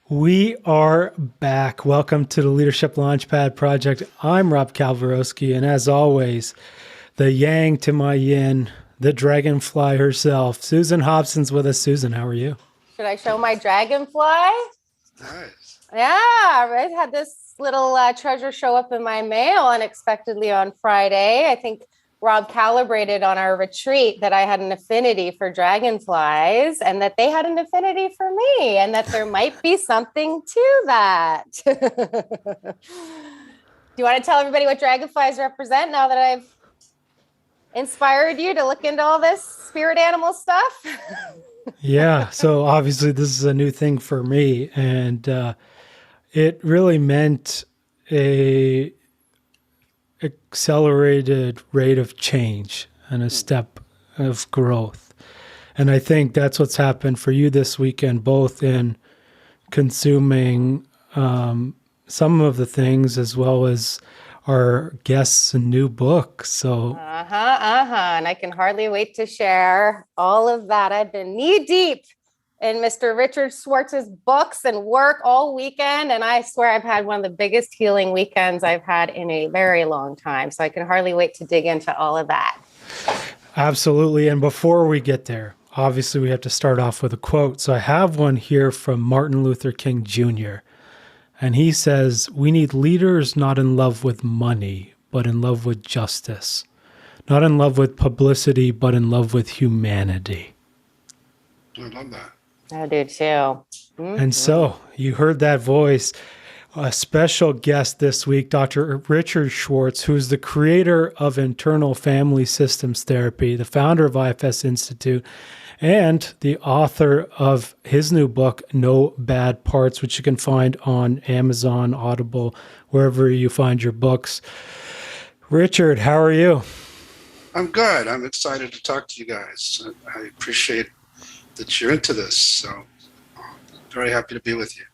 We are back. Welcome to the Leadership Launchpad Project. I'm Rob Kalwarowski, and as always, the yang to my yin, the dragonfly herself, Susan Hobson's with us. Susan, how are you? Should I show my dragonfly? Nice. Yeah, I had this little treasure show up in my mail unexpectedly on Friday. I think Rob calibrated on our retreat that I had an affinity for dragonflies and that they had an affinity for me and that there might be something to that. Do you want to tell everybody what dragonflies represent now that I've inspired you to look into all this spirit animal stuff? Yeah, so obviously this is a new thing for me, and it really meant a accelerated rate of change and a step of growth. And I think that's what's happened for you this weekend, both in consuming some of the things as well as our guests' new book. So And I can hardly wait to share all of that. I've been knee deep in Mr. Richard Schwartz's books and work all weekend. And I swear I've had one of the biggest healing weekends I've had in a very long time. So I can hardly wait to dig into all of that. absolutely. And before we get there, obviously we have to start off with a quote. So I have one here from Martin Luther King Jr. And he says, "We need leaders not in love with money, but in love with justice. Not in love with publicity, but in love with humanity." I love that. I do too. Mm-hmm. And so you heard that voice. A special guest this week, Dr. Richard Schwartz, who's the creator of Internal Family Systems Therapy, the founder of IFS Institute, and the author of his new book, No Bad Parts, which you can find on Amazon, Audible, wherever you find your books. Richard, how are you? I'm good. I'm excited to talk to you guys. I appreciate that you're into this. So very happy to be with you.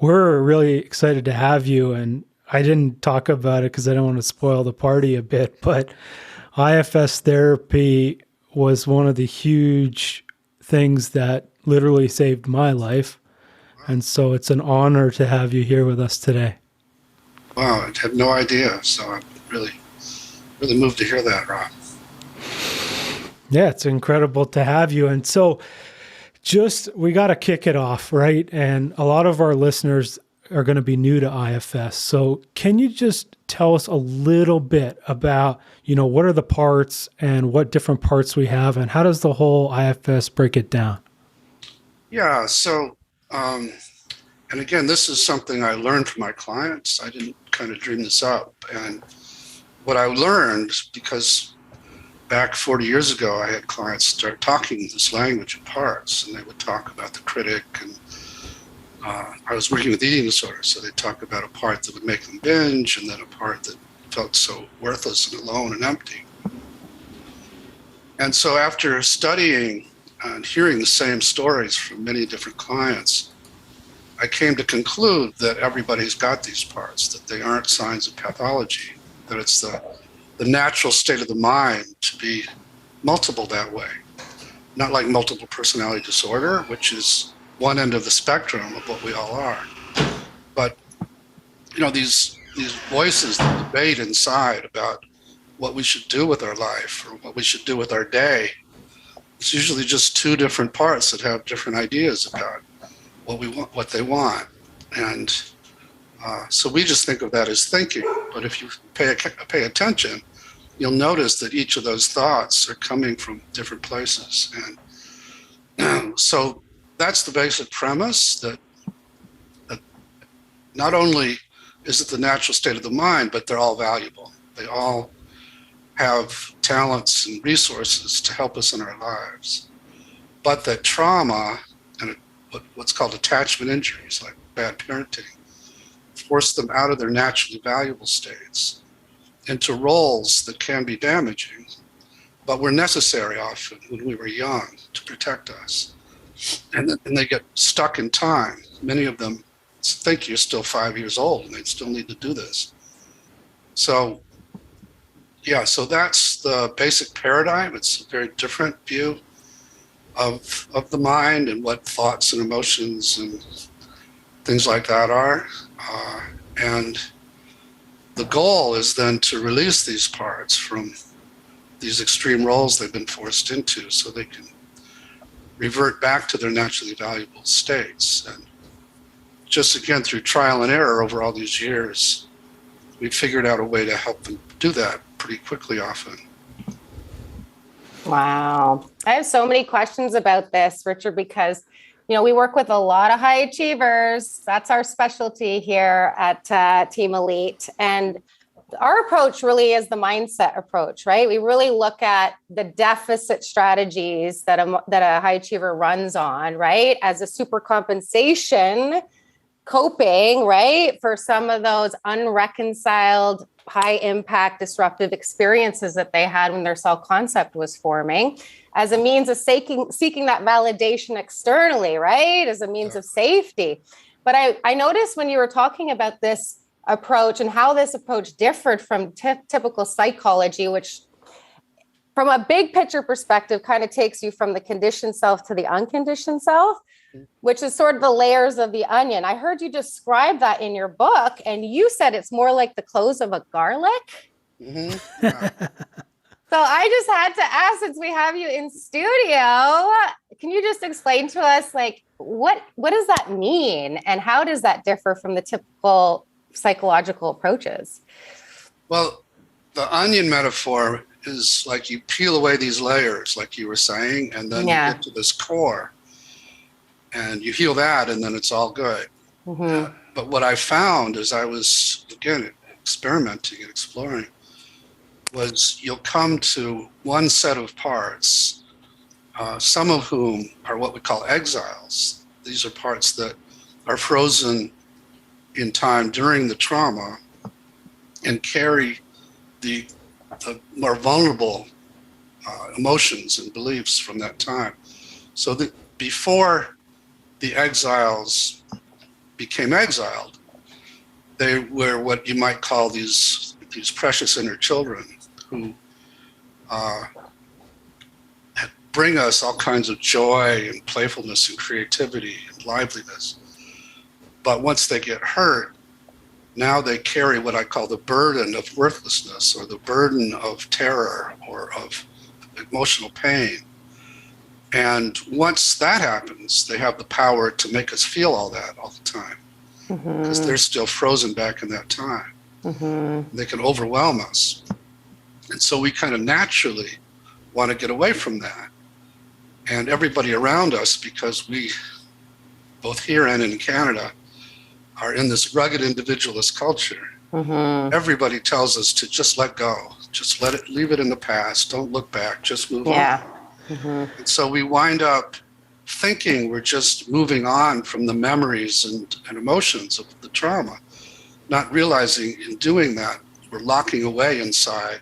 We're really excited to have you. And I didn't talk about it because I don't want to spoil the party a bit, but IFS therapy was one of the huge things that literally saved my life. And so it's an honor to have you here with us today. Wow, I had no idea. So I'm really moved to hear that, Rob. Yeah, it's incredible to have you. And so we got to kick it off, right? And a lot of our listeners are going to be new to IFS. So can you just tell us a little bit about, what are the parts and what different parts we have and how does the whole IFS break it down? Yeah, so, and again, this is something I learned from my clients. I didn't kind of dream this up. And what I learned, because back 40 years ago, I had clients start talking this language of parts, and they would talk about the critic. And I was working with eating disorders, so they'd talk about a part that would make them binge, and then a part that felt so worthless and alone and empty. And so after studying and hearing the same stories from many different clients, I came to conclude that everybody's got these parts, that they aren't signs of pathology, that it's the natural state of the mind to be multiple that way. Not like multiple personality disorder, which is one end of the spectrum of what we all are. But, these voices that debate inside about what we should do with our life or what we should do with our day, it's usually just two different parts that have different ideas about what we want, what they want. And so we just think of that as thinking. But if you pay attention, you'll notice that each of those thoughts are coming from different places. And so that's the basic premise, that not only is it the natural state of the mind, but they're all valuable. They all have talents and resources to help us in our lives. But that trauma and what's called attachment injuries, like bad parenting, force them out of their naturally valuable states into roles that can be damaging, but were necessary often when we were young to protect us. And they get stuck in time. Many of them think you're still 5 years old and they still need to do this. So, so that's the basic paradigm. It's a very different view of the mind and what thoughts and emotions and things like that are. And the goal is then to release these parts from these extreme roles they've been forced into so they can revert back to their naturally valuable states. And just again, through trial and error over all these years, we figured out a way to help them do that pretty quickly often. Wow. I have so many questions about this, Richard, because we work with a lot of high achievers. That's our specialty here at Team Elite. And our approach really is the mindset approach, right? We really look at the deficit strategies that a high achiever runs on, right? As a super compensation coping, right? For some of those unreconciled, high impact, disruptive experiences that they had when their self-concept was forming, as a means of seeking that validation externally, right? As a means of safety. But I noticed when you were talking about this approach and how this approach differed from typical psychology, which from a big picture perspective kind of takes you from the conditioned self to the unconditioned self, which is sort of the layers of the onion. I heard you describe that in your book, and you said it's more like the clothes of a garlic. Mm-hmm. Yeah. So I just had to ask, since we have you in studio, can you just explain to us, like, what does that mean, and how does that differ from the typical psychological approaches? Well, the onion metaphor is like you peel away these layers, like you were saying, and then you get to this core, and you heal that, and then it's all good. Mm-hmm. But what I found as I was, again, experimenting and exploring, was you'll come to one set of parts, some of whom are what we call exiles. These are parts that are frozen in time during the trauma and carry the more vulnerable emotions and beliefs from that time. So that before the exiles became exiled, they were what you might call these precious inner children who bring us all kinds of joy and playfulness and creativity and liveliness. But once they get hurt, now they carry what I call the burden of worthlessness, or the burden of terror, or of emotional pain. And once that happens, they have the power to make us feel all that all the time, because they're still frozen back in that time. Mm-hmm. They can overwhelm us. And so we kind of naturally want to get away from that. And everybody around us, because we, both here and in Canada, are in this rugged individualist culture. Mm-hmm. Everybody tells us to just let go, just leave it in the past, don't look back, just move on. Mm-hmm. And so we wind up thinking we're just moving on from the memories and emotions of the trauma, not realizing in doing that, we're locking away inside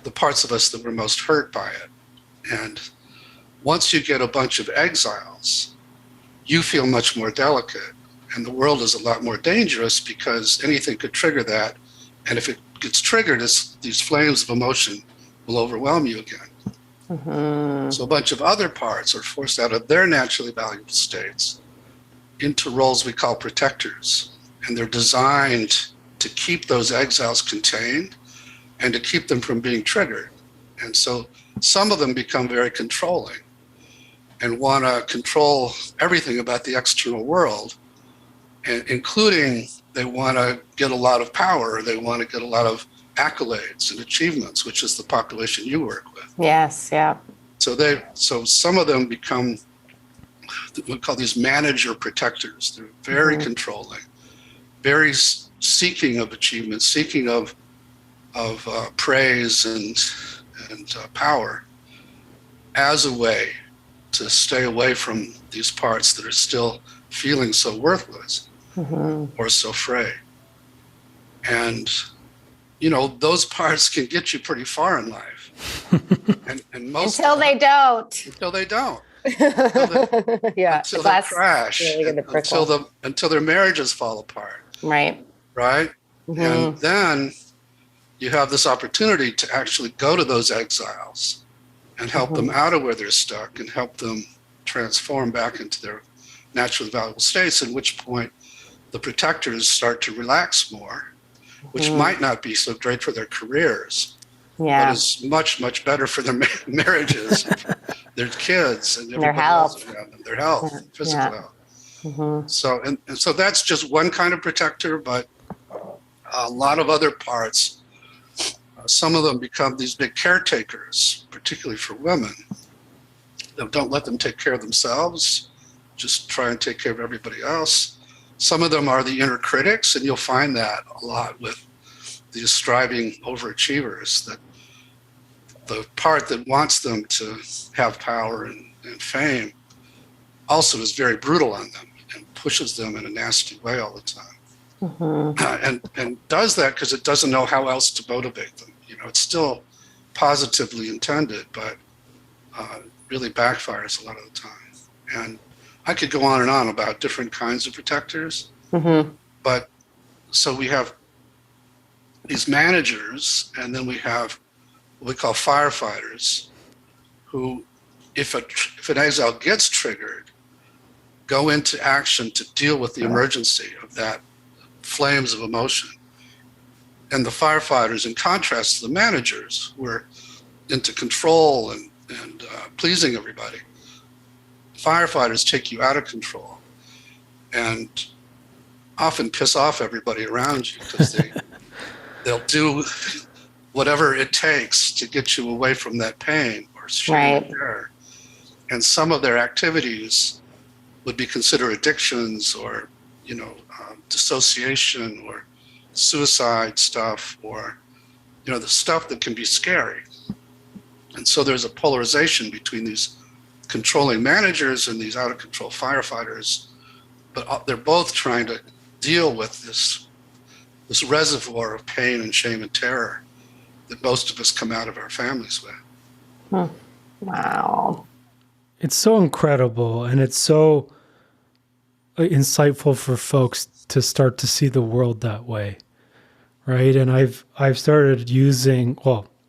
the parts of us that were most hurt by it. And once you get a bunch of exiles, you feel much more delicate. And the world is a lot more dangerous because anything could trigger that. And if it gets triggered, these flames of emotion will overwhelm you again. Mm-hmm. So a bunch of other parts are forced out of their naturally valuable states into roles we call protectors. And they're designed to keep those exiles contained and to keep them from being triggered. And so some of them become very controlling and want to control everything about the external world, and including they want to get a lot of power, they want to get a lot of accolades and achievements, which is the population you work with. Yes, yeah. So some of them become, we call these manager protectors. They're very controlling, very seeking of achievement, seeking of praise and power as a way to stay away from these parts that are still feeling so worthless or so frail. And, those parts can get you pretty far in life. And most until they don't. Until they don't. Until they crash. Really until their marriages fall apart. Right. Right? Mm-hmm. And then you have this opportunity to actually go to those exiles and help them out of where they're stuck and help them transform back into their naturally valuable states, at which point the protectors start to relax more, which might not be so great for their careers, but is much, much better for their marriages, their kids, and their health, their health, physical health. So, and so that's just one kind of protector, but a lot of other parts, some of them become these big caretakers, particularly for women. Don't let them take care of themselves, just try and take care of everybody else. Some of them are the inner critics, and you'll find that a lot with these striving overachievers, that the part that wants them to have power and fame also is very brutal on them and pushes them in a nasty way all the time. And does that because it doesn't know how else to motivate them. You know, it's still positively intended, but really backfires a lot of the time. And I could go on and on about different kinds of protectors, but so we have these managers, and then we have what we call firefighters, who, if an exile gets triggered, go into action to deal with the emergency of that flames of emotion. And the firefighters, in contrast to the managers, who are into control and pleasing everybody, firefighters take you out of control and often piss off everybody around you because they'll do whatever it takes to get you away from that pain or shame or terror. And some of their activities would be considered addictions or, dissociation or suicide stuff, or, the stuff that can be scary. And so there's a polarization between these controlling managers and these out of control firefighters, but they're both trying to deal with this reservoir of pain and shame and terror that most of us come out of our families with. Wow. It's so incredible, and it's so insightful for folks to start to see the world that way, right? And I've started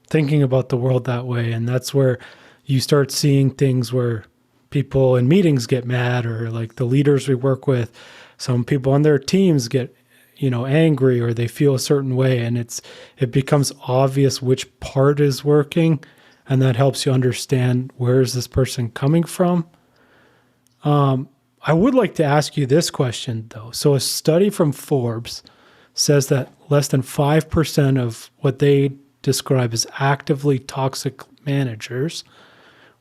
thinking about the world that way, and that's where you start seeing things where people in meetings get mad, or like the leaders we work with, some people on their teams get angry, or they feel a certain way, and it becomes obvious which part is working, and that helps you understand where is this person coming from. I would like to ask you this question, though. So a study from Forbes says that less than 5% of what they describe as actively toxic managers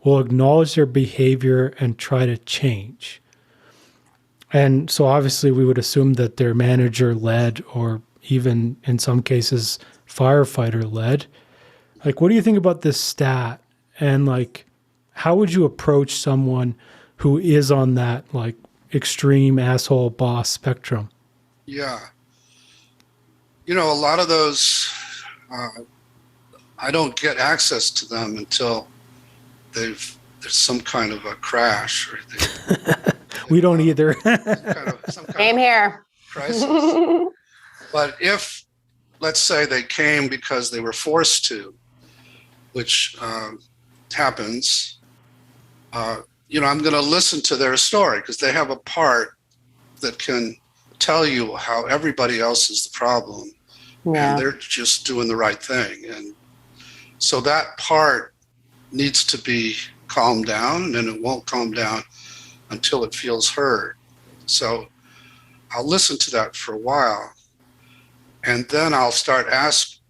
will acknowledge their behavior and try to change. And so obviously we would assume that they're manager-led, or even in some cases firefighter-led. Like, what do you think about this stat? And like, how would you approach someone who is on that like extreme asshole boss spectrum? Yeah. A lot of those, I don't get access to them until there's some kind of a crash, or we don't either. some kind Same here. Crisis. But if, let's say, they came because they were forced to, which happens, I'm going to listen to their story, because they have a part that can tell you how everybody else is the problem, and they're just doing the right thing. And so that part needs to be calmed down, and it won't calm down until it feels heard. So I'll listen to that for a while, and then I'll start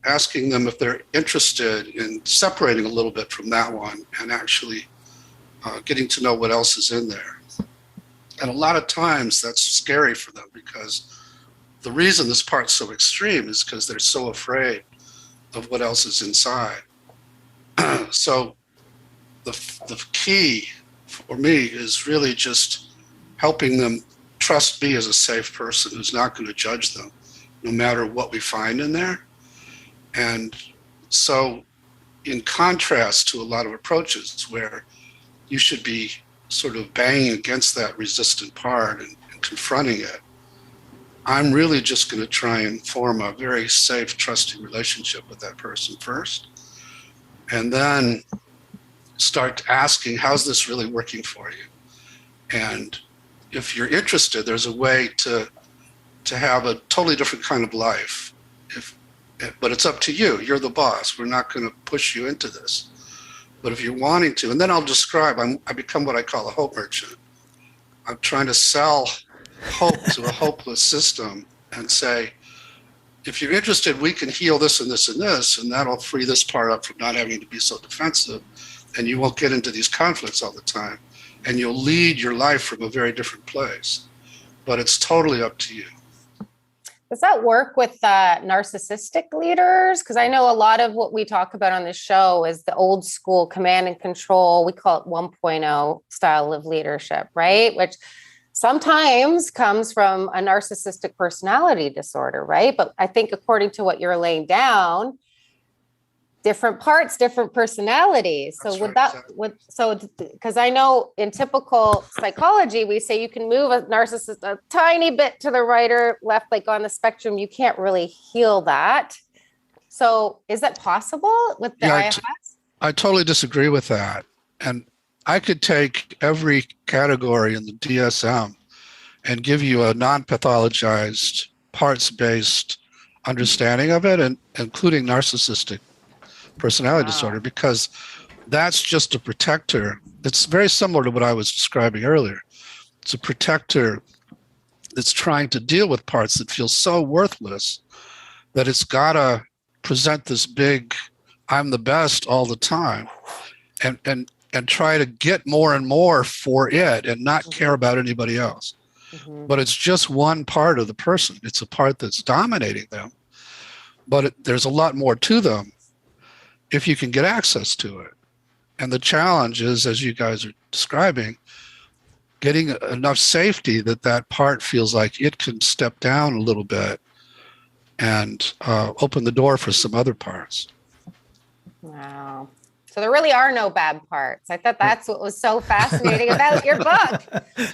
asking them if they're interested in separating a little bit from that one and actually getting to know what else is in there. And a lot of times that's scary for them, because the reason this part's so extreme is because they're so afraid of what else is inside. So the key for me is really just helping them trust me as a safe person who's not going to judge them, no matter what we find in there. And so, in contrast to a lot of approaches where you should be sort of banging against that resistant part and confronting it, I'm really just going to try and form a very safe, trusting relationship with that person first, and then start asking, how's this really working for you? And if you're interested, there's a way to to have a totally different kind of life. But it's up to you. You're the boss. We're not going to push you into this. But if you're wanting to, and then I'll describe, I become what I call a hope merchant. I'm trying to sell hope to a hopeless system and say, if you're interested, we can heal this and this and this, and that'll free this part up from not having to be so defensive, and you won't get into these conflicts all the time, and you'll lead your life from a very different place. But it's totally up to you. Does that work with narcissistic leaders? Because I know a lot of what we talk about on the show is the old school command and control. We call it 1.0 style of leadership, right? Which sometimes comes from a narcissistic personality disorder, right? But I think according to what you're laying down, different parts, different personalities. So because I know in typical psychology, we say you can move a narcissist a tiny bit to the right or left, like on the spectrum, you can't really heal that. So is that possible with the IFS? I totally disagree with that. And I could take every category in the DSM and give you a non-pathologized, parts-based understanding of it, and including narcissistic personality disorder, because that's just a protector. It's very similar to what I was describing earlier. It's a protector that's trying to deal with parts that feel so worthless that it's got to present this big, I'm the best all the time, and try to get more and more for it and not care about anybody else. But it's just one part of the person. It's a part that's dominating them. But there's a lot more to them if you can get access to it. And the challenge is, as you guys are describing, getting enough safety that that part feels like it can step down a little bit and open the door for some other parts. Wow. So there really are no bad parts. I thought that's what was so fascinating about your book,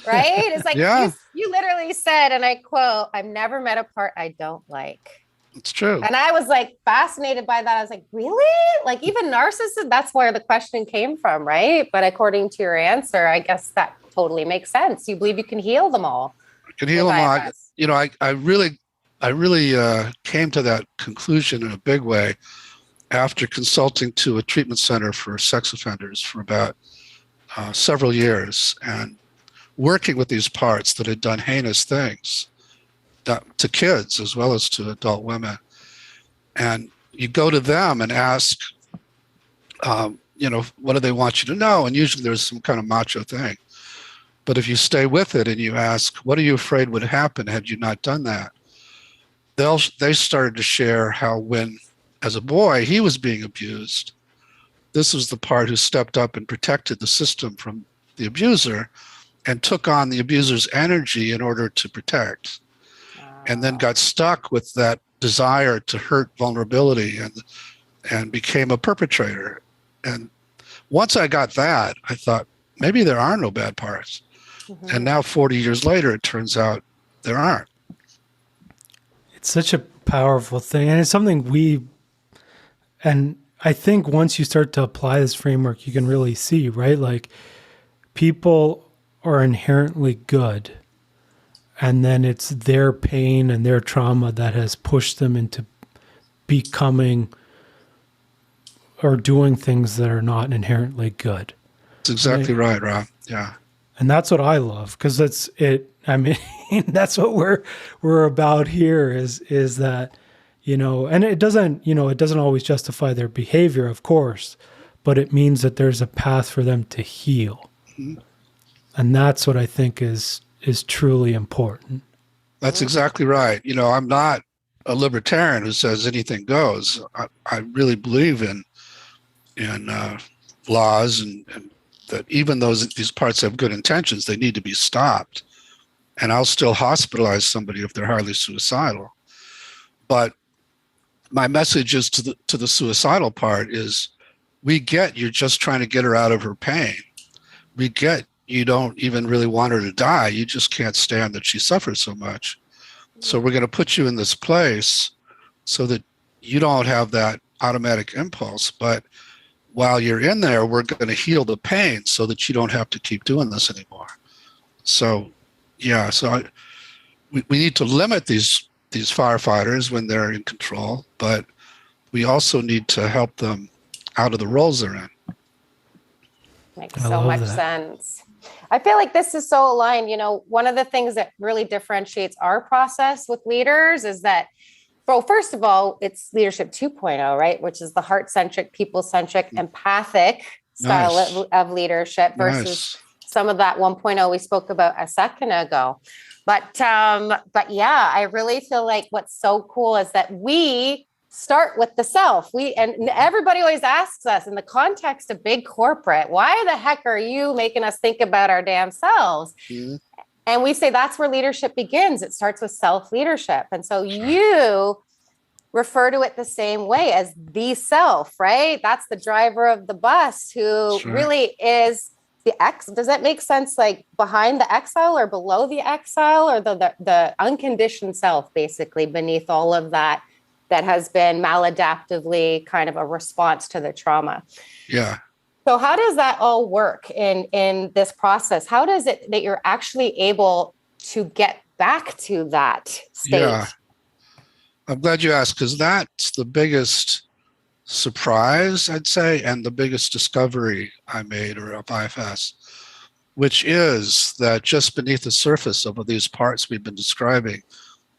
right? It's like you literally said, and I quote, "I've never met a part I don't like." It's true. And I was like fascinated by that. I was like, really? Like even narcissists, that's where the question came from, right? But according to your answer, I guess that totally makes sense. You believe you can heal them all. I can heal them all. You know, I really came to that conclusion in a big way after consulting to a treatment center for sex offenders for about several years and working with these parts that had done heinous things to kids as well as to adult women. And you go to them and ask, what do they want you to know? And usually there's some kind of macho thing. But if you stay with it and you ask, what are you afraid would happen had you not done that? They started to share how when, as a boy, he was being abused, this was the part who stepped up and protected the system from the abuser and took on the abuser's energy in order to protect. And then got stuck with that desire to hurt vulnerability and became a perpetrator. And once I got that, I thought, maybe there are no bad parts. And now 40 years later, it turns out there aren't. It's such a powerful thing. And it's something and I think once you start to apply this framework, you can really see, right? Like people are inherently good. And then it's their pain and their trauma that has pushed them into becoming or doing things that are not inherently good. That's exactly right, Rob. Yeah. And that's what I love, because that's it. I mean, that's what we're about here is that, and it doesn't always justify their behavior, of course, but it means that there's a path for them to heal. Mm-hmm. And that's what I think is truly important. That's exactly right. I'm not a libertarian who says anything goes. I really believe in laws and that even though these parts have good intentions, they need to be stopped. And I'll still hospitalize somebody if they're highly suicidal. But my message is to the suicidal part is, we get you're just trying to get her out of her pain. We get you don't even really want her to die. You just can't stand that she suffers so much. So we're going to put you in this place so that you don't have that automatic impulse. But while you're in there, we're going to heal the pain so that you don't have to keep doing this anymore. So, yeah. So we need to limit these firefighters when they're in control, but we also need to help them out of the roles they're in. Makes so much sense. I feel like this is so aligned. One of the things that really differentiates our process with leaders is that, well, first of all, it's leadership 2.0, right? Which is the heart-centric, people-centric, empathic style of leadership versus some of that 1.0 we spoke about a second ago. But yeah, I really feel like what's so cool is that we start with the self. And everybody always asks us in the context of big corporate, why the heck are you making us think about our damn selves? Mm-hmm. And we say that's where leadership begins. It starts with self-leadership. And so you refer to it the same way as the self, right? That's the driver of the bus who really is the X. Does that make sense? Like behind the exile or below the exile, or the unconditioned self, basically beneath all of that has been maladaptively kind of a response to the trauma. Yeah. So how does that all work in this process? How does it that you're actually able to get back to that state? Yeah. I'm glad you asked, because that's the biggest surprise, I'd say, and the biggest discovery I made of IFS, which is that just beneath the surface of these parts we've been describing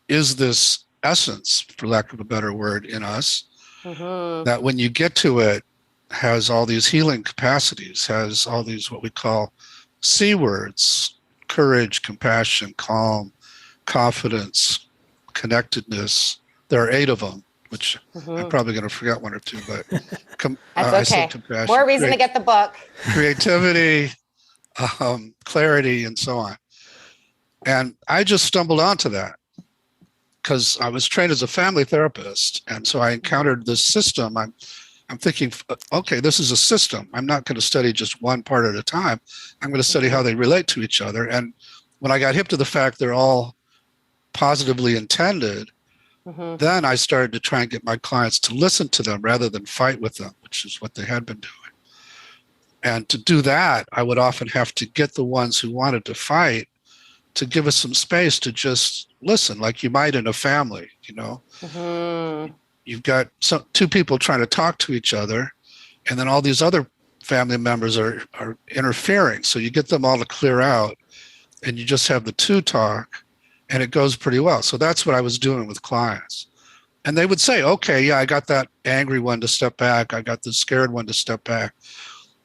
is this essence, for lack of a better word, in us, that when you get to it, has all these healing capacities, has all these what we call C words: courage, compassion, calm, confidence, connectedness. There are 8 of them, which I'm probably going to forget 1 or 2, but that's okay. More reason to get the book. Creativity, clarity, and so on. And I just stumbled onto that because I was trained as a family therapist. And so I encountered this system. I'm thinking, okay, this is a system. I'm not going to study just one part at a time. I'm going to study how they relate to each other. And when I got hip to the fact they're all positively intended, then I started to try and get my clients to listen to them rather than fight with them, which is what they had been doing. And to do that, I would often have to get the ones who wanted to fight to give us some space to just listen, like you might in a family, You've got 2 people trying to talk to each other, and then all these other family members are interfering. So you get them all to clear out, and you just have the 2 talk, and it goes pretty well. So that's what I was doing with clients. And they would say, okay, yeah, I got that angry one to step back. I got the scared one to step back.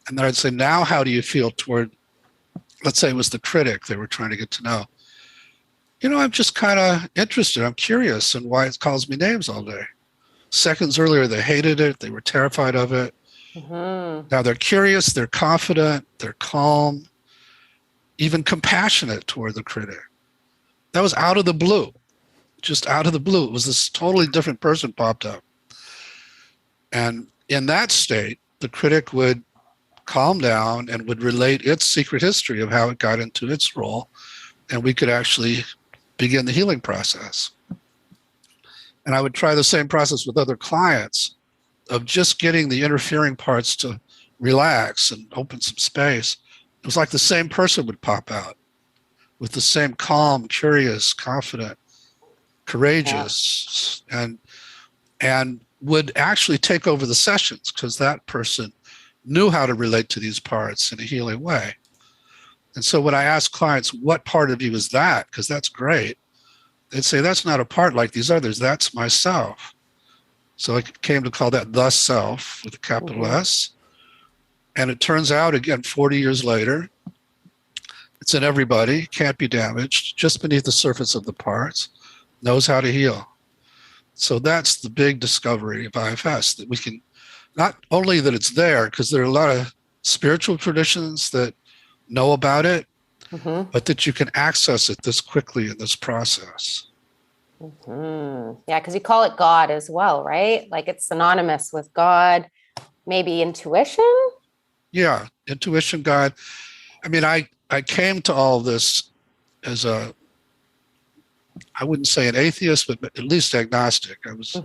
And then I'd say, now how do you feel toward, let's say it was the critic they were trying to get to know. I'm just kind of interested. I'm curious in why it calls me names all day. Seconds earlier, they hated it. They were terrified of it. Now they're curious, they're confident, they're calm, even compassionate toward the critic. That was out of the blue, just out of the blue. It was this totally different person popped up. And in that state, the critic would calm down and would relate its secret history of how it got into its role. And we could actually begin the healing process. And I would try the same process with other clients of just getting the interfering parts to relax and open some space. It was like the same person would pop out with the same calm, curious, confident, courageous, and would actually take over the sessions because that person knew how to relate to these parts in a healing way. And so when I ask clients, what part of you is that? Because that's great. They'd say, that's not a part like these others. That's myself. So I came to call that the self with a capital S. And it turns out, again, 40 years later, it's in everybody, can't be damaged, just beneath the surface of the parts, knows how to heal. So that's the big discovery of IFS, that we can, not only that it's there, because there are a lot of spiritual traditions that know about it, but that you can access it this quickly in this process. Yeah, because you call it God as well, right? Like it's synonymous with God, maybe intuition? Yeah, intuition, God. I mean, I came to all of this as I wouldn't say an atheist, but at least agnostic. I was,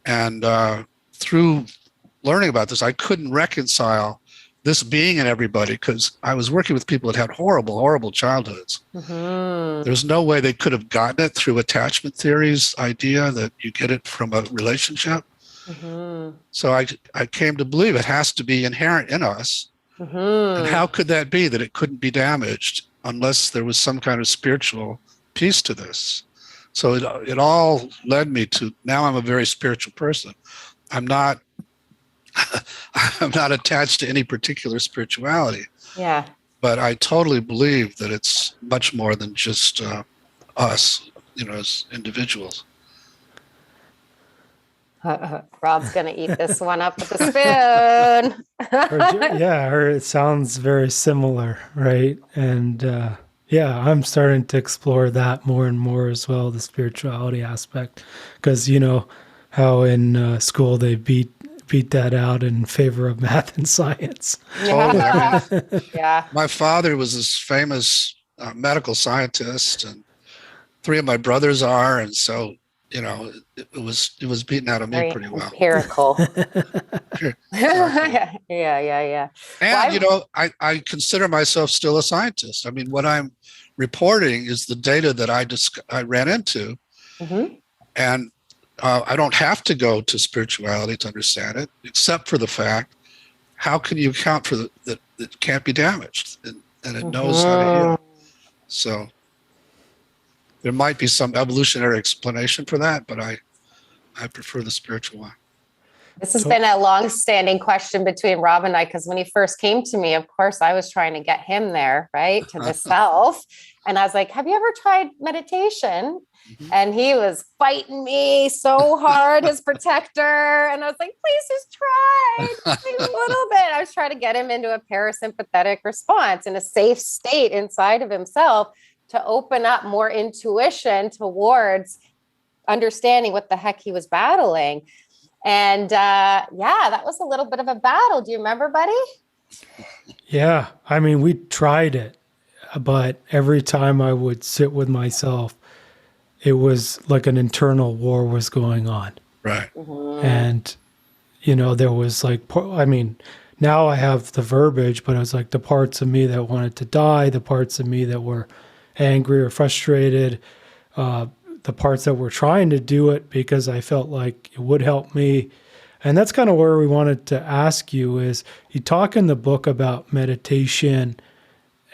and through learning about this, I couldn't reconcile this being in everybody, because I was working with people that had horrible, horrible childhoods. There's no way they could have gotten it through attachment theory's idea that you get it from a relationship. So I came to believe it has to be inherent in us. And how could that be that it couldn't be damaged unless there was some kind of spiritual piece to this? So it all led me to, now I'm a very spiritual person. I'm not attached to any particular spirituality. Yeah. But I totally believe that it's much more than just us, as individuals. Rob's going to eat this one up with a spoon. It sounds very similar, right? And I'm starting to explore that more and more as well, the spirituality aspect, because you know how in school they beat that out in favor of math and science. Totally. Yeah. My father was this famous medical scientist, and 3 of my brothers are, and so it was beaten out of me Very pretty well. Empirical. Yeah. And I consider myself still a scientist. I mean, what I'm reporting is the data that I ran into, and I don't have to go to spirituality to understand it, except for the fact, how can you account for that it can't be damaged, and it knows how to heal. So there might be some evolutionary explanation for that, but I prefer the spiritual one. This has been a long-standing question between Rob and I, because when he first came to me, of course, I was trying to get him there, right, to the self. And I was like, have you ever tried meditation? And he was fighting me so hard, his protector. And I was like, please just try a little bit. I was trying to get him into a parasympathetic response in a safe state inside of himself to open up more intuition towards understanding what the heck he was battling. And that was a little bit of a battle. Do you remember, buddy? Yeah. I mean, we tried it, but every time I would sit with myself, it was like an internal war was going on. Right. And, there was now I have the verbiage, but it was like the parts of me that wanted to die, the parts of me that were angry or frustrated, the parts that were trying to do it because I felt like it would help me. And that's kind of where we wanted to ask you is, you talk in the book about meditation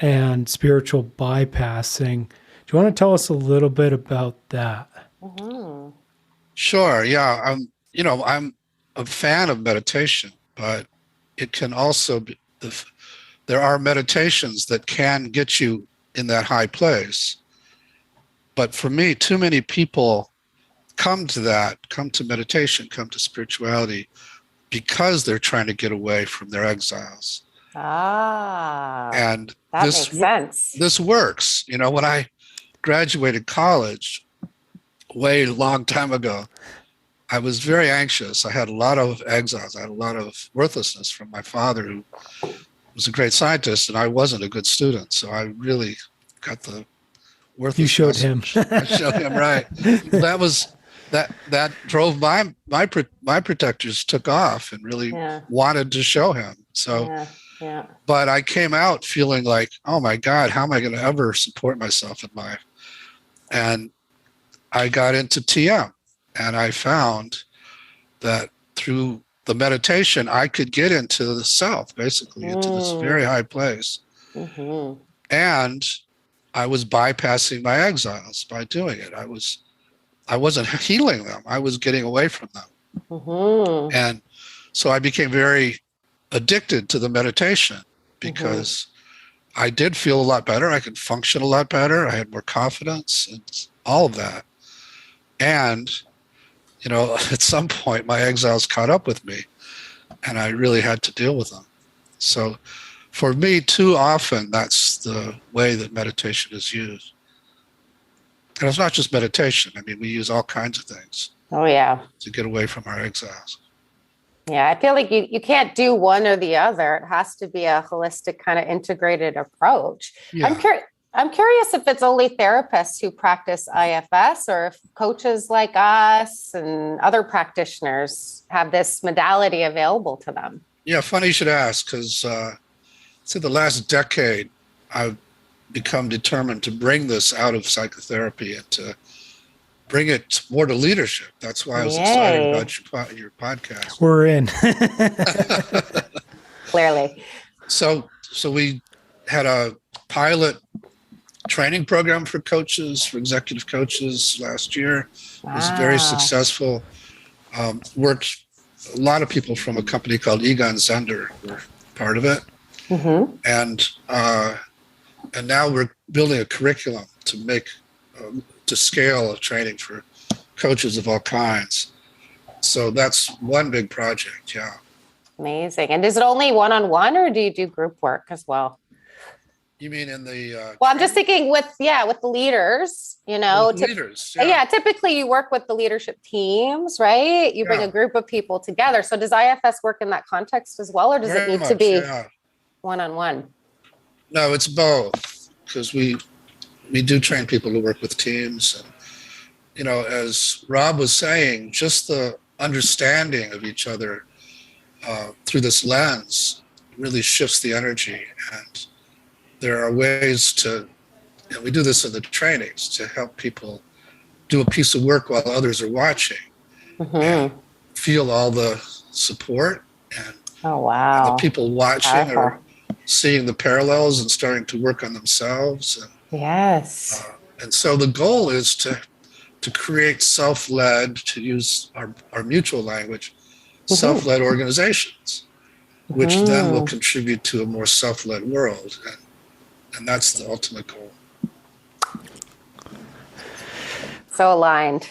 and spiritual bypassing. Do you want to tell us a little bit about that? Sure. Yeah. I'm a fan of meditation, but it can also be, there are meditations that can get you in that high place. But for me, too many people come to meditation, come to spirituality because they're trying to get away from their exiles. And that makes sense. This works. When I graduated college way long time ago, I was very anxious. I had a lot of exiles. I had a lot of worthlessness from my father, who was a great scientist, and I wasn't a good student. So I really got the worthless. You showed him. I showed him, right. That drove my protectors took off and really wanted to show him. So, but I came out feeling like, oh my God, how am I going to ever support myself in life? And I got into TM, and I found that through the meditation, I could get into the self, basically, into this very high place. And I was bypassing my exiles by doing it. I wasn't healing them. I was getting away from them. And so I became very addicted to the meditation because I did feel a lot better. I could function a lot better. I had more confidence and all of that. And, at some point my exiles caught up with me and I really had to deal with them. So for me, too often, that's the way that meditation is used. And it's not just meditation. I mean, we use all kinds of things. Oh, yeah. To get away from our exiles. Yeah, I feel like you can't do one or the other. It has to be a holistic kind of integrated approach. Yeah. I'm curious if it's only therapists who practice IFS or if coaches like us and other practitioners have this modality available to them. Yeah, funny you should ask, because say the last decade, I've become determined to bring this out of psychotherapy and to bring it more to leadership. That's why I was excited Yay. about your podcast. We're in. Clearly. So we had a pilot training program for coaches, for executive coaches last year. It was very successful. Worked a lot of people from a company called Egon Zehnder were part of it. Mm-hmm. And now we're building a curriculum to make to scale a training for coaches of all kinds. So that's one big project. Yeah. Amazing. And is it only one-on-one, or do you do group work as well? You mean in the Well, I'm just thinking with the leaders, leaders? Yeah, typically you work with the leadership teams, right? You bring a group of people together. So does IFS work in that context as well, or does it need to be one-on-one? No, it's both, because we do train people to work with teams. And, as Rob was saying, just the understanding of each other through this lens really shifts the energy. And there are ways to, and we do this in the trainings, to help people do a piece of work while others are watching, and feel all the support, and the people watching are seeing the parallels and starting to work on themselves. And, yes. And so the goal is to create self-led, to use our mutual language, self-led organizations, which then will contribute to a more self-led world. And that's the ultimate goal. So aligned.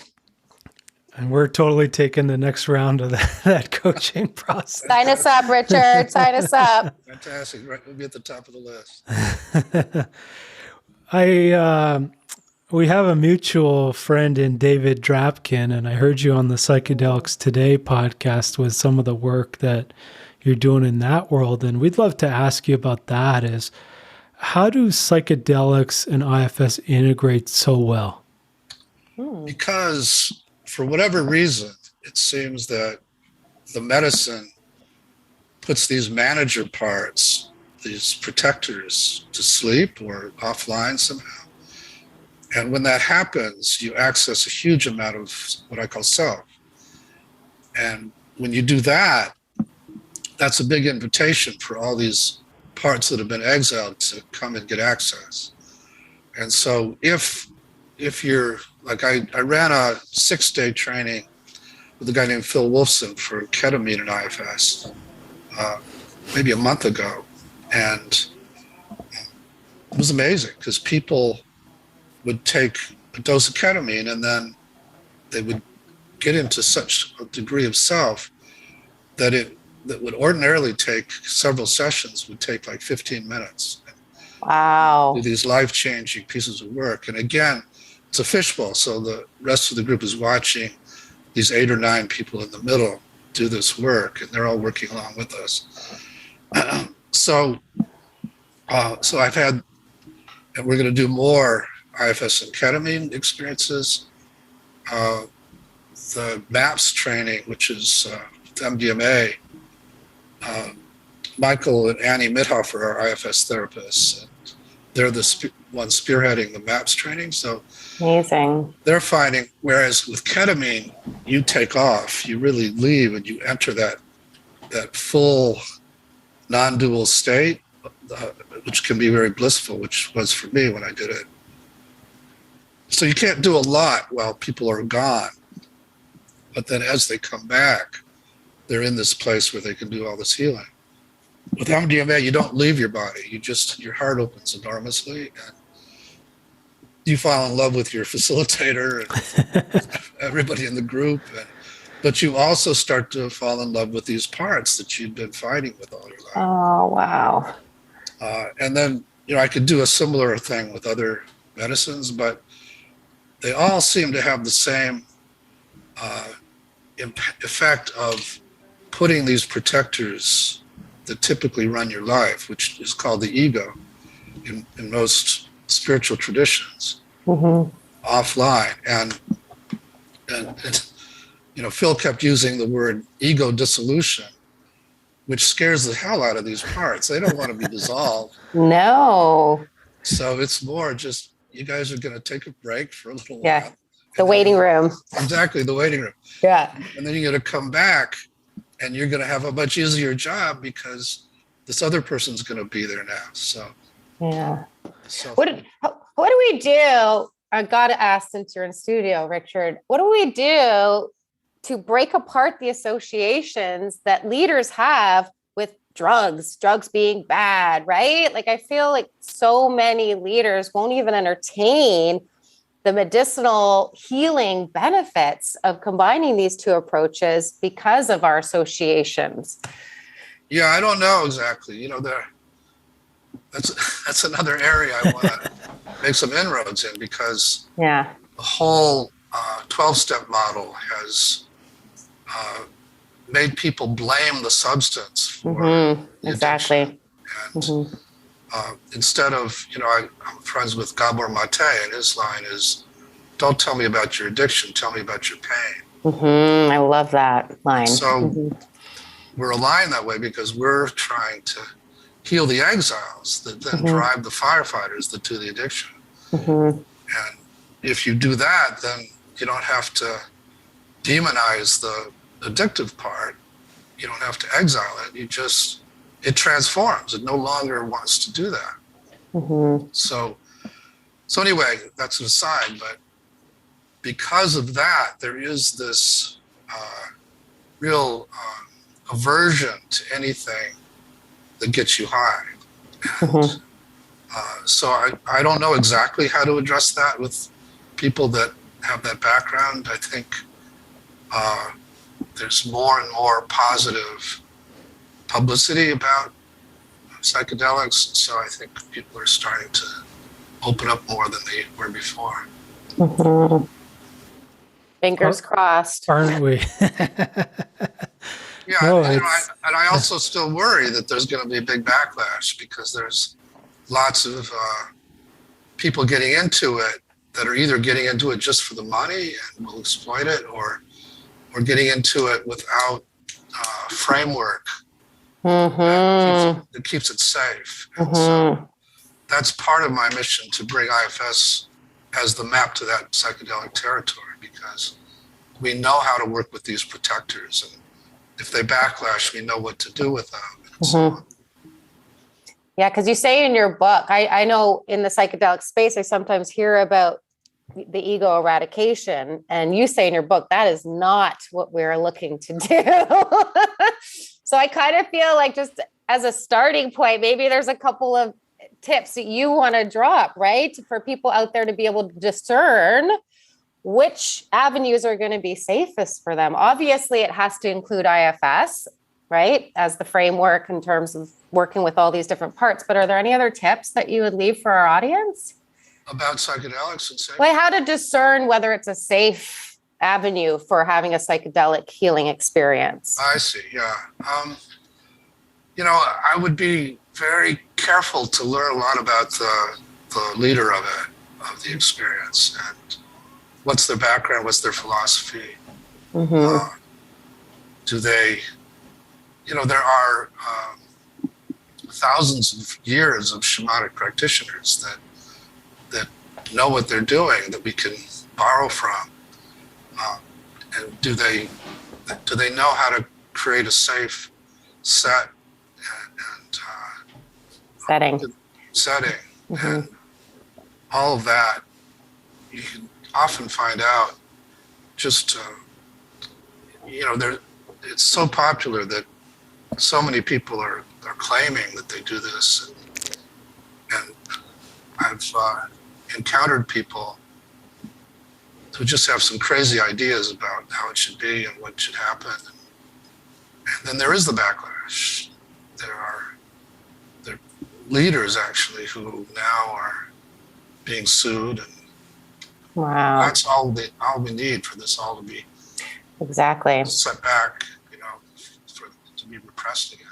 And we're totally taking the next round of that coaching process. Sign us up, Richard. Sign us up. Fantastic. Right, we'll be at the top of the list. We have a mutual friend in David Drapkin, and I heard you on the Psychedelics Today podcast with some of the work that you're doing in that world. And we'd love to ask you about that. Is how do psychedelics and IFS integrate so well? Because for whatever reason, it seems that the medicine puts these manager parts, these protectors, to sleep or offline somehow. And when that happens, you access a huge amount of what I call self. And when you do that, that's a big invitation for all these parts that have been exiled to come and get access. And so if you're, like I ran a 6-day training with a guy named Phil Wolfson for ketamine and IFS maybe a month ago. And it was amazing, because people would take a dose of ketamine and then they would get into such a degree of self that would ordinarily take several sessions would take like 15 minutes. Wow. Do these life-changing pieces of work. And again, it's a fishbowl. So the rest of the group is watching these 8 or 9 people in the middle do this work, and they're all working along with us. So I've had, and we're going to do more IFS and ketamine experiences. The MAPS training, which is MDMA. Michael and Annie Mithoff are our IFS therapists, and they're the ones spearheading the MAPS training. So amazing. They're finding, whereas with ketamine, you take off, you really leave, and you enter that full non-dual state, which can be very blissful, which was for me when I did it. So you can't do a lot while people are gone. But then as they come back, they're in this place where they can do all this healing. With MDMA, you don't leave your body. Your heart opens enormously, and you fall in love with your facilitator and everybody in the group. But you also start to fall in love with these parts that you've been fighting with all your life. Oh, wow. And then, I could do a similar thing with other medicines, but they all seem to have the same effect of putting these protectors that typically run your life, which is called the ego in most spiritual traditions, offline. And Phil kept using the word ego dissolution. which scares the hell out of these parts. They don't want to be dissolved. No. So it's more just, you guys are going to take a break for a little Yeah. while. The waiting room. Exactly, the waiting room. Yeah. And then you're going to come back and you're going to have a much easier job because this other person's going to be there now. So, yeah. So What do we do? I got to ask, since you're in studio, Richard, what do we do to break apart the associations that leaders have with drugs being bad, right? Like, I feel like so many leaders won't even entertain the medicinal healing benefits of combining these two approaches because of our associations. Yeah, I don't know exactly. You know, that's another area I want to make some inroads in, because the whole 12-step model has made people blame the substance for the exactly. addiction. And instead of, I'm friends with Gabor Mate, and his line is, don't tell me about your addiction, tell me about your pain. I love that line. So we're aligned that way because we're trying to heal the exiles that then drive the firefighters that do the addiction. And if you do that, then you don't have to demonize the addictive part. You don't have to exile it. It transforms. It no longer wants to do that. So anyway, that's an aside, but because of that, there is this real aversion to anything that gets you high. And, so I don't know exactly how to address that with people that have that background. I think there's more and more positive publicity about psychedelics, so I think people are starting to open up more than they were before. Fingers crossed. Aren't we? Yeah, No, and I also still worry that there's going to be a big backlash, because there's lots of people getting into it that are either getting into it just for the money and will exploit it, or getting into it without framework that keeps it safe. And so that's part of my mission, to bring IFS as the map to that psychedelic territory, because we know how to work with these protectors, and if they backlash, we know what to do with them. And so on. Yeah, because you say in your book, I know in the psychedelic space, I sometimes hear about the ego eradication, and you say in your book, that is not what we're looking to do. So I kind of feel like, just as a starting point, maybe there's a couple of tips that you want to drop, right? For people out there to be able to discern which avenues are going to be safest for them. Obviously, it has to include IFS, right, as the framework in terms of working with all these different parts. But are there any other tips that you would leave for our audience about psychedelics and safety? Like how to discern whether it's a safe avenue for having a psychedelic healing experience? I see. Yeah. I would be very careful to learn a lot about the leader of the experience, and what's their background, what's their philosophy. Do they, there are thousands of years of shamanic practitioners that know what they're doing, that we can borrow from. And do they know how to create a safe set and setting, and all of that? You can often find out just, it's so popular that so many people are claiming that they do this. And I've encountered people who just have some crazy ideas about how it should be and what should happen. And then there is the backlash. There are leaders, actually, who now are being sued, and wow, that's all we need for this all to be exactly set back, to be repressed again.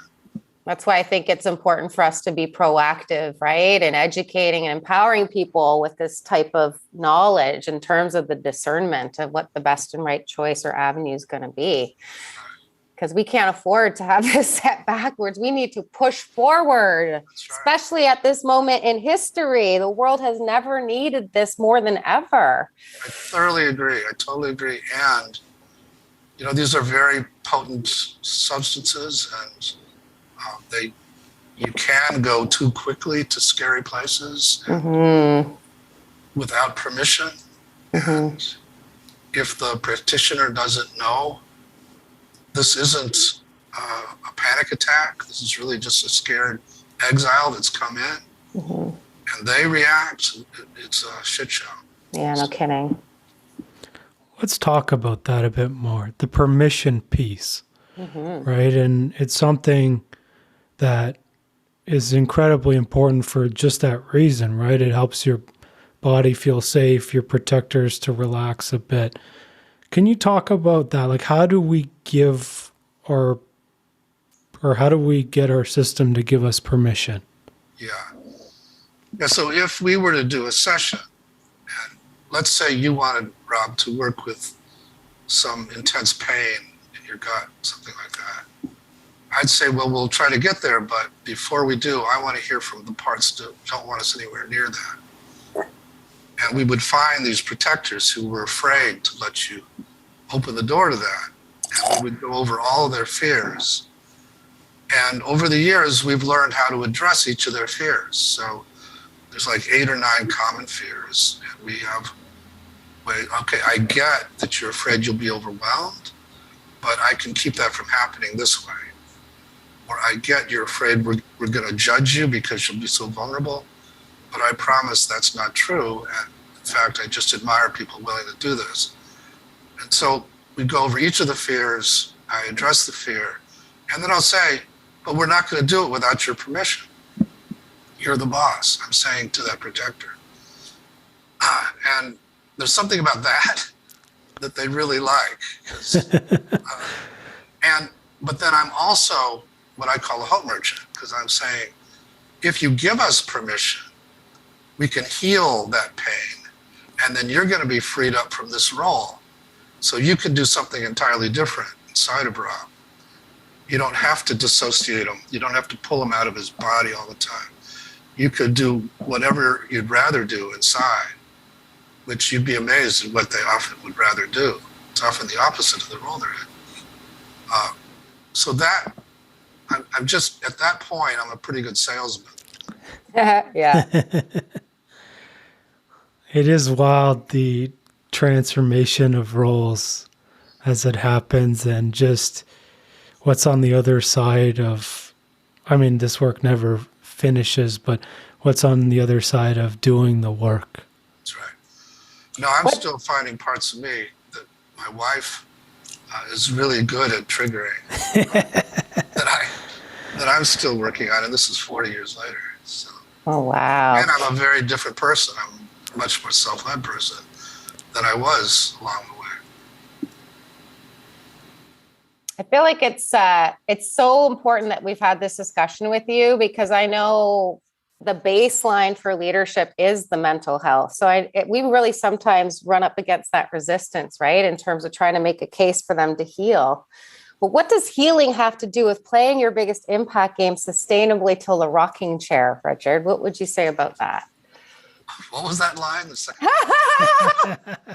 That's why I think it's important for us to be proactive, right? And educating and empowering people with this type of knowledge in terms of the discernment of what the best and right choice or avenue is going to be. because we can't afford to have this set backwards. We need to push forward, Right. especially at this moment in history. The world has never needed this more than ever. I thoroughly agree. I totally agree. And, these are very potent substances, and you can go too quickly to scary places without permission. And if the practitioner doesn't know, this isn't a panic attack. This is really just a scared exile that's come in, and they react. It's a shit show. Yeah, no kidding. Let's talk about that a bit more. The permission piece, right? And it's something that is incredibly important for just that reason, right? It helps your body feel safe, your protectors to relax a bit. Can you talk about that? Like, how do we give or how do we get our system to give us permission? Yeah. So if we were to do a session, and let's say you wanted Rob to work with some intense pain in your gut, something like that, I'd say, well, we'll try to get there, but before we do, I want to hear from the parts that don't want us anywhere near that. And we would find these protectors who were afraid to let you open the door to that. And we would go over all of their fears. And over the years, we've learned how to address each of their fears. So there's like 8 or 9 common fears. And we have, okay, I get that you're afraid you'll be overwhelmed, but I can keep that from happening this way. Or I get you're afraid we're going to judge you because you'll be so vulnerable, but I promise that's not true. And in fact, I just admire people willing to do this. And so we go over each of the fears, I address the fear, and then I'll say, but we're not going to do it without your permission. You're the boss, I'm saying to that protector. And there's something about that they really like. But then I'm also what I call a hope merchant, because I'm saying, if you give us permission, we can heal that pain, and then you're going to be freed up from this role. So you can do something entirely different inside of Rob. You don't have to dissociate him. You don't have to pull him out of his body all the time. You could do whatever you'd rather do inside, which you'd be amazed at what they often would rather do. It's often the opposite of the role they're in. So that, I'm just, at that point, I'm a pretty good salesman. Yeah. It is wild, the transformation of roles as it happens, and just what's on the other side of, I mean, this work never finishes, but what's on the other side of doing the work. That's right. No, I'm still finding parts of me that my wife is really good at triggering that I'm still working on, and this is 40 years later. So. Oh, wow. And I'm a very different person. I'm a much more self-led person than I was along the way. I feel like it's so important that we've had this discussion with you, because I know the baseline for leadership is the mental health. So we really sometimes run up against that resistance, right? In terms of trying to make a case for them to heal. But what does healing have to do with playing your biggest impact game sustainably till the rocking chair, Richard? What would you say about that? What was that line? The second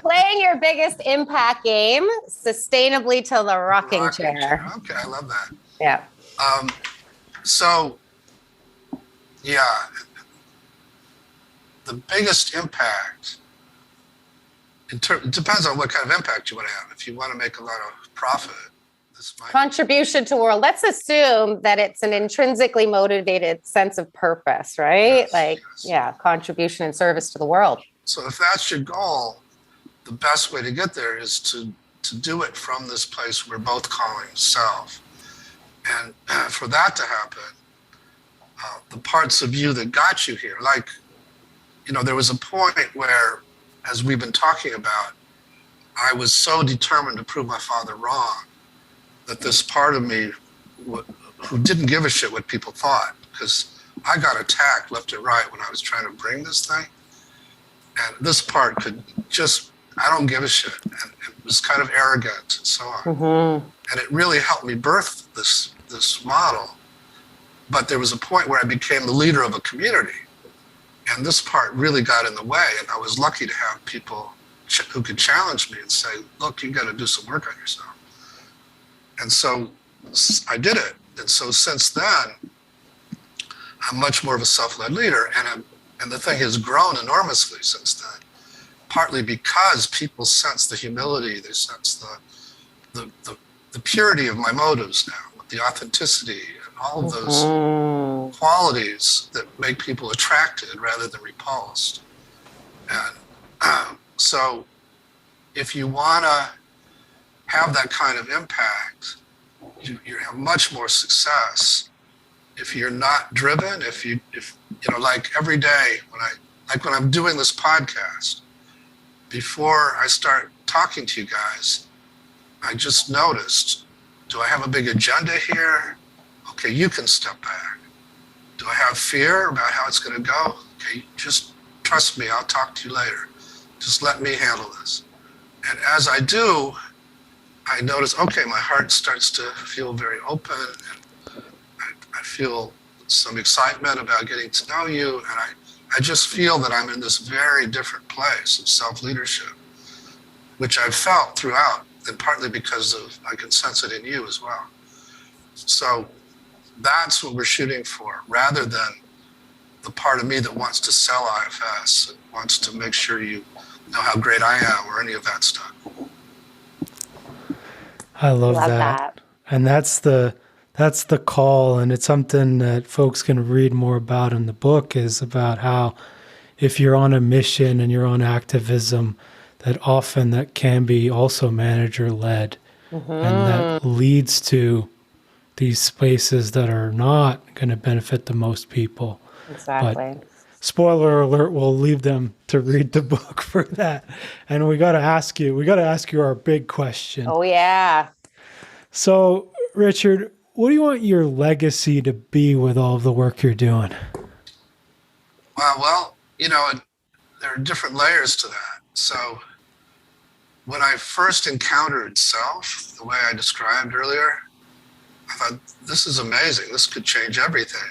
Playing your biggest impact game sustainably till the rocking chair. Okay, I love that. Yeah. So, yeah, the biggest impact, it depends on what kind of impact you want to have. If you want to make a lot of profit, this might... Contribution to the world. Let's assume that it's an intrinsically motivated sense of purpose, right? Yes. Yeah, contribution and service to the world. So if that's your goal, the best way to get there is to do it from this place we're both calling self. And for that to happen, the parts of you that got you here, like, there was a point where, as we've been talking about, I was so determined to prove my father wrong that this part of me who didn't give a shit what people thought, because I got attacked left and right when I was trying to bring this thing. And this part could just I don't give a shit. And it was kind of arrogant and so on. Mm-hmm. And it really helped me birth this model. But there was a point where I became the leader of a community. And this part really got in the way. And I was lucky to have people who could challenge me and say, look, you got to do some work on yourself. And so I did it. And so since then, I'm much more of a self-led leader. And the thing has grown enormously since then, partly because people sense the humility, they sense the purity of my motives now, the authenticity, and all of those qualities that make people attracted rather than repulsed. And so if you want to have that kind of impact, you have much more success if you're not driven, if you know, like every day when I'm doing this podcast, before I start talking to you guys, I just noticed, do I have a big agenda here? Okay, you can step back. Do I have fear about how it's going to go? Okay, just trust me, I'll talk to you later. Just let me handle this. And as I do, I notice, okay, my heart starts to feel very open, and I feel some excitement about getting to know you, and I just feel that I'm in this very different place of self-leadership, which I've felt throughout, and partly because I can sense it in you as well. So that's what we're shooting for, rather than the part of me that wants to sell IFS and wants to make sure you know how great I am or any of that stuff. I love that. And that's the call, and it's something that folks can read more about in the book, is about how if you're on a mission and you're on activism, that often that can be also manager-led, and that leads to these spaces that are not going to benefit the most people. Exactly. But spoiler alert, we'll leave them to read the book for that. And we got to ask you our big question. Oh, yeah. So, Richard, what do you want your legacy to be with all of the work you're doing? Well, you know, there are different layers to that. So when I first encountered self, the way I described earlier, I thought, this is amazing. This could change everything.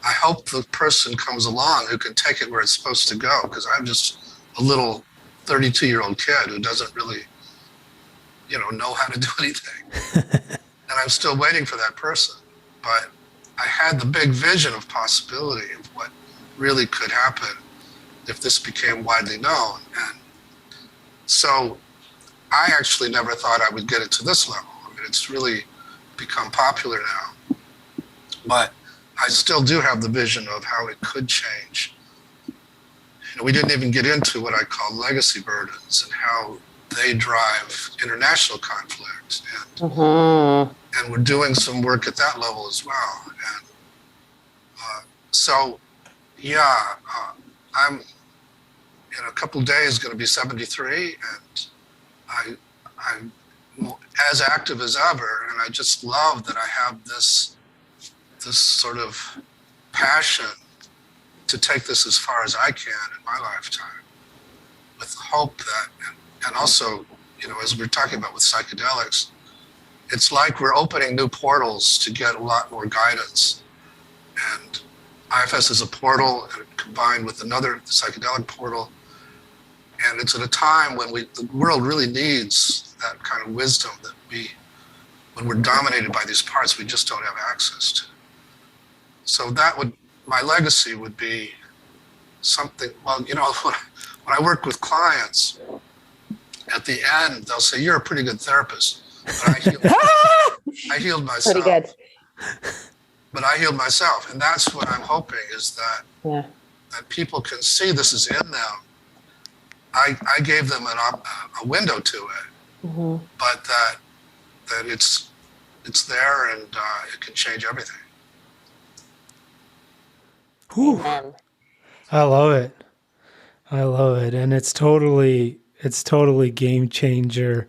I hope the person comes along who can take it where it's supposed to go, because I'm just a little 32-year-old kid who doesn't really, know how to do anything. And I'm still waiting for that person. But I had the big vision of possibility of what really could happen if this became widely known. And so I actually never thought I would get it to this level. I mean, it's really become popular now. But I still do have the vision of how it could change. We didn't even get into what I call legacy burdens and how they drive international conflict. And we're doing some work at that level as well. And I'm in a couple of days going to be 73, and I'm as active as ever. And I just love that I have this sort of passion to take this as far as I can in my lifetime, with hope that, and also, as we're talking about with psychedelics, it's like we're opening new portals to get a lot more guidance. And IFS is a portal, and combined with another psychedelic portal. And it's at a time when the world really needs that kind of wisdom that when we're dominated by these parts, we just don't have access to. So my legacy would be something, when I work with clients, at the end, they'll say, you're a pretty good therapist. But I healed myself. Pretty good. But I healed myself. And that's what I'm hoping, is that people can see this is in them. I gave them a window to it, but that it's there, and it can change everything. Whew. I love it. And it's totally game changer.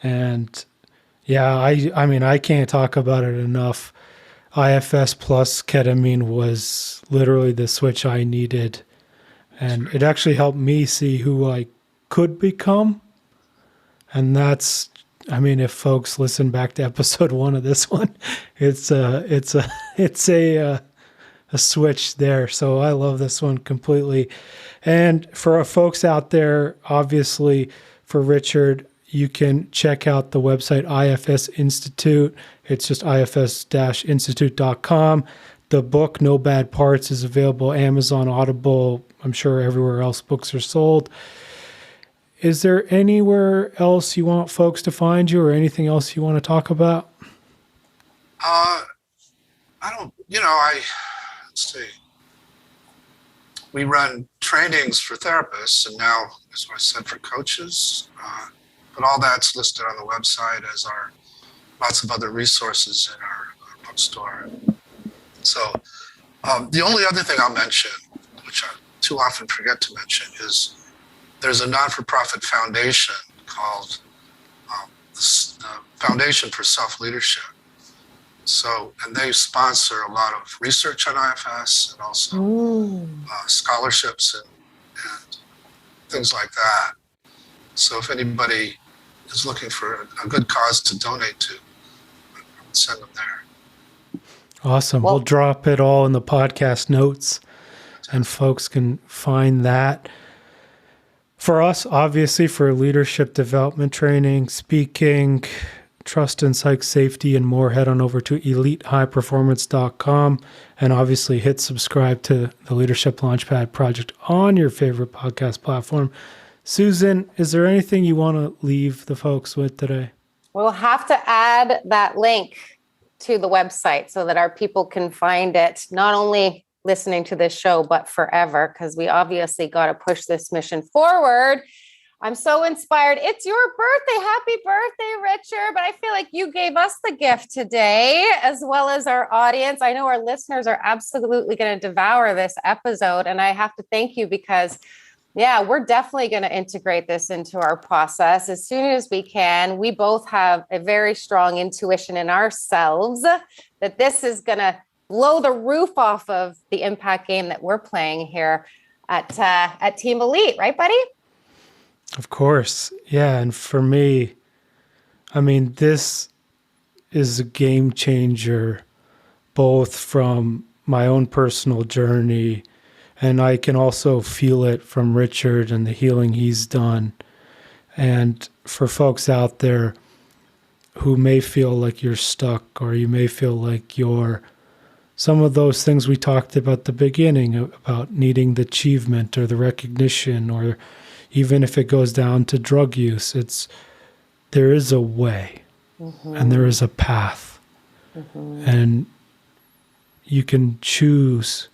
And yeah, I can't talk about it enough. IFS plus ketamine was literally the switch I needed. And it actually helped me see who I could become. And that's, I mean, if folks listen back to episode 1 of this one, it's a switch there. So I love this one completely. And for folks out there, obviously for Richard, you can check out the website IFS Institute. It's just ifs-institute.com. The book, No Bad Parts, is available Amazon, Audible, I'm sure everywhere else books are sold. Is there anywhere else you want folks to find you or anything else you want to talk about? Let's see. We run trainings for therapists, and now, as I said, for coaches. But all that's listed on the website, as are lots of other resources in our bookstore. So the only other thing I'll mention, which I too often forget to mention, is there's a non-for-profit foundation called the Foundation for Self-Leadership. So, and they sponsor a lot of research on IFS and also scholarships and things like that. So if anybody is looking for a good cause to donate to, I would send them there. Awesome. We'll drop it all in the podcast notes and folks can find that. For us, obviously, for leadership development training, speaking, trust and psych safety, and more, head on over to elitehighperformance.com and obviously hit subscribe to the Leadership Launchpad Project on your favorite podcast platform. Susan, is there anything you want to leave the folks with today? We'll have to add that link to the website so that our people can find it, not only listening to this show, but forever, because we obviously got to push this mission forward. I'm so inspired. It's your birthday. Happy birthday, Richard. But I feel like you gave us the gift today, as well as our audience. I know our listeners are absolutely going to devour this episode. And I have to thank you because, yeah, we're definitely going to integrate this into our process as soon as we can. We both have a very strong intuition in ourselves that this is going to blow the roof off of the impact game that we're playing here at Team Elite. Right, buddy? Of course. Yeah. And for me, I mean, this is a game changer, both from my own personal journey, and I can also feel it from Richard and the healing he's done. And for folks out there who may feel like you're stuck, or you may feel like you're some of those things we talked about at the beginning, about needing the achievement or the recognition, or even if it goes down to drug use, there is a way and there is a path. And you can choose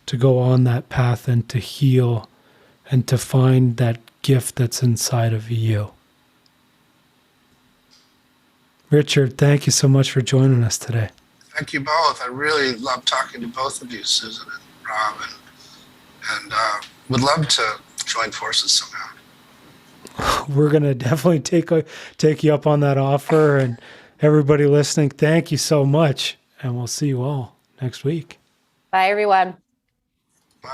to go on that path and to heal and to find that gift that's inside of you. Richard, thank you so much for joining us today. Thank you both. I really love talking to both of you, Susan and Rob, and would love to join forces somehow. We're going to definitely take you up on that offer. And everybody listening, thank you so much. And we'll see you all next week. Bye, everyone. Bye.